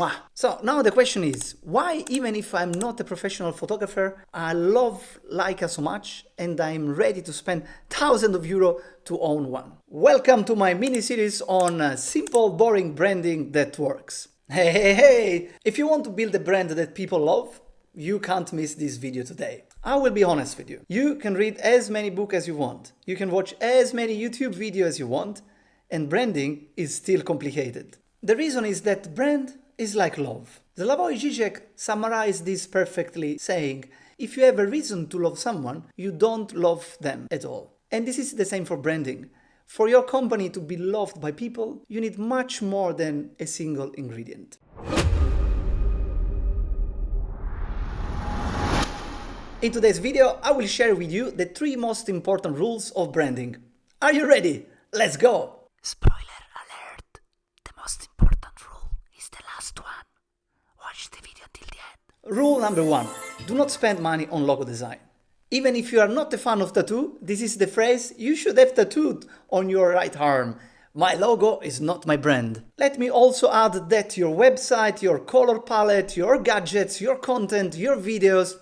Mwah. So now the question is, why even if I'm not a professional photographer, I love Leica so much and I'm ready to spend thousands of euro to own one? Welcome to my mini-series on simple, boring branding that works. Hey! If you want to build a brand that people love, you can't miss this video today. I will be honest with you. You can read as many books as you want. You can watch as many YouTube videos as you want, and branding is still complicated. The reason is that brand is like love. Slavoj Žižek summarized this perfectly, saying, if you have a reason to love someone, you don't love them at all. And this is the same for branding. For your company to be loved by people, you need much more than a single ingredient. In today's video, I will share with you the 3 most important rules of branding. Are you ready? Let's go! Spoiler alert! The most important rule is the last one. Watch the video till the end. Rule number 1. Do not spend money on logo design. Even if you are not a fan of tattoo, this is the phrase you should have tattooed on your right arm. My logo is not my brand. Let me also add that your website, your color palette, your gadgets, your content, your videos,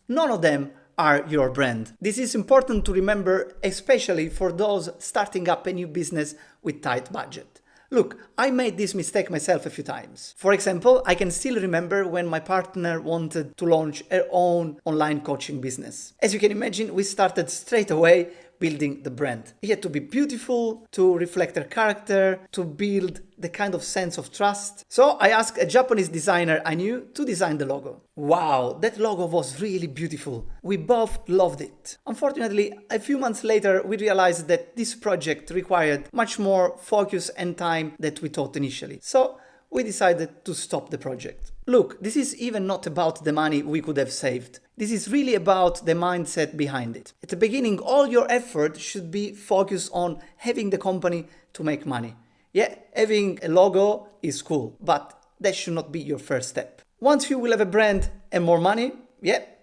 none of them are your brand. This is important to remember, especially for those starting up a new business with tight budget. Look, I made this mistake myself a few times. For example, I can still remember when my partner wanted to launch her own online coaching business. As you can imagine, we started straight away building the brand. It had to be beautiful, to reflect her character, to build the kind of sense of trust. So I asked a Japanese designer I knew to design the logo. Wow, that logo was really beautiful. We both loved it. Unfortunately, a few months later, we realized that this project required much more focus and time than we thought initially. So we decided to stop the project. Look, this is even not about the money we could have saved. This is really about the mindset behind it. At the beginning, all your effort should be focused on having the company to make money. Yeah, having a logo is cool, but that should not be your first step. Once you will have a brand and more money,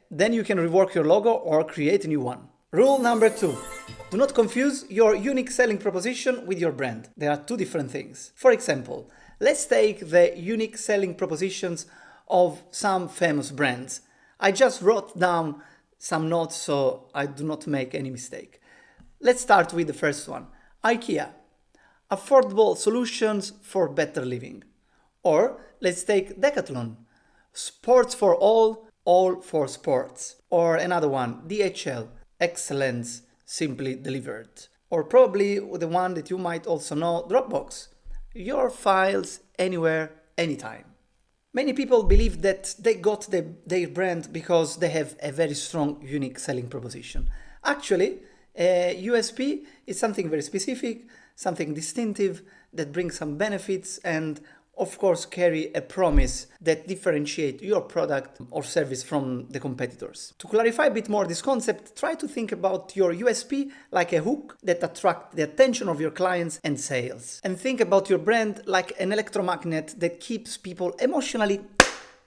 then you can rework your logo or create a new one. Rule number 2. Do not confuse your unique selling proposition with your brand. There are 2 different things. For example, let's take the unique selling propositions of some famous brands. I just wrote down some notes so I do not make any mistake. Let's start with the first one. IKEA. Affordable solutions for better living. Or let's take Decathlon. Sports for all for sports. Or another one, DHL. Excellence simply delivered. Or probably the one that you might also know, Dropbox. Your files anywhere, anytime. Many people believe that they got their brand because they have a very strong, unique selling proposition. Actually, a USP is something very specific, something distinctive that brings some benefits and, of course, carry a promise that differentiate your product or service from the competitors. To clarify a bit more this concept, try to think about your USP like a hook that attracts the attention of your clients and sales. And think about your brand like an electromagnet that keeps people emotionally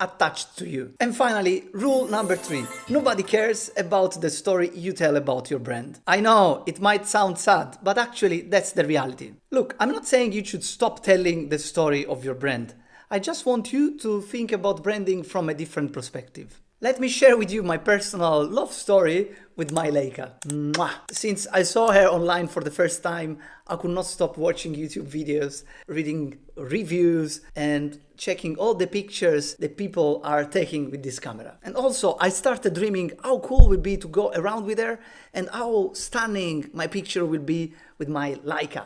attached to you. And finally, rule number 3. Nobody cares about the story you tell about your brand. I know, it might sound sad, but actually that's the reality. Look, I'm not saying you should stop telling the story of your brand. I just want you to think about branding from a different perspective. Let me share with you my personal love story with my Leica. Mwah! Since I saw her online for the first time, I could not stop watching YouTube videos, reading reviews, and checking all the pictures that people are taking with this camera. And also, I started dreaming how cool it would be to go around with her and how stunning my picture will be with my Leica.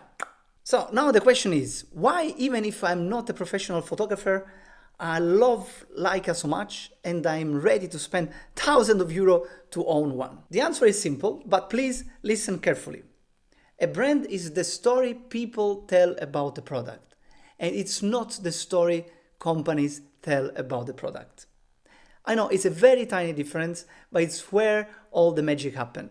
So now the question is, why even if I'm not a professional photographer, I love Leica so much and I'm ready to spend thousands of euro to own one? The answer is simple, but please listen carefully. A brand is the story people tell about the product, and it's not the story companies tell about the product. I know it's a very tiny difference, but it's where all the magic happens.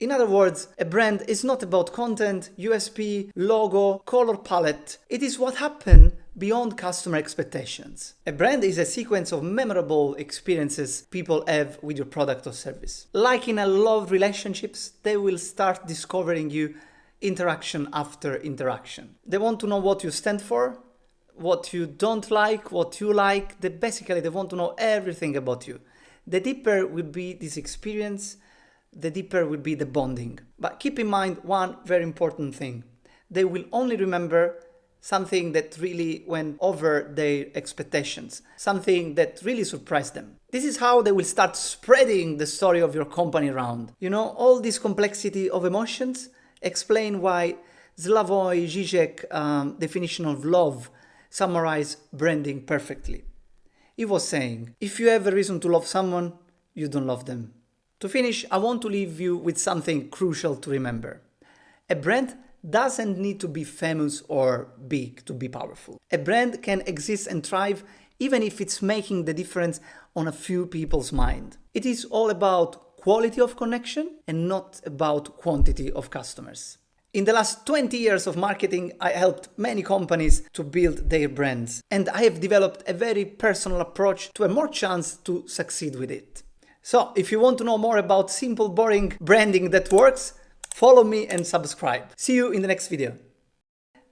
In other words, a brand is not about content, USP, logo, color palette. It is what happened beyond customer expectations. A brand is a sequence of memorable experiences people have with your product or service. Like in a love relationships, they will start discovering you interaction after interaction. They want to know what you stand for, what you don't like, what you like. Basically, they want to know everything about you. The deeper will be this experience, the deeper will be the bonding. But keep in mind one very important thing. They will only remember something that really went over their expectations, something that really surprised them. This is how they will start spreading the story of your company around. You know, all this complexity of emotions explain why Slavoj Žižek definition of love summarize branding perfectly. He was saying, if you have a reason to love someone, you don't love them. To finish, I want to leave you with something crucial to remember. A brand doesn't need to be famous or big to be powerful. A brand can exist and thrive even if it's making the difference on a few people's mind. It is all about quality of connection and not about quantity of customers. In the last 20 years of marketing, I helped many companies to build their brands, and I have developed a very personal approach to a more chance to succeed with it. So, if you want to know more about simple, boring branding that works, follow me and subscribe. See you in the next video.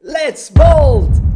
Let's bold!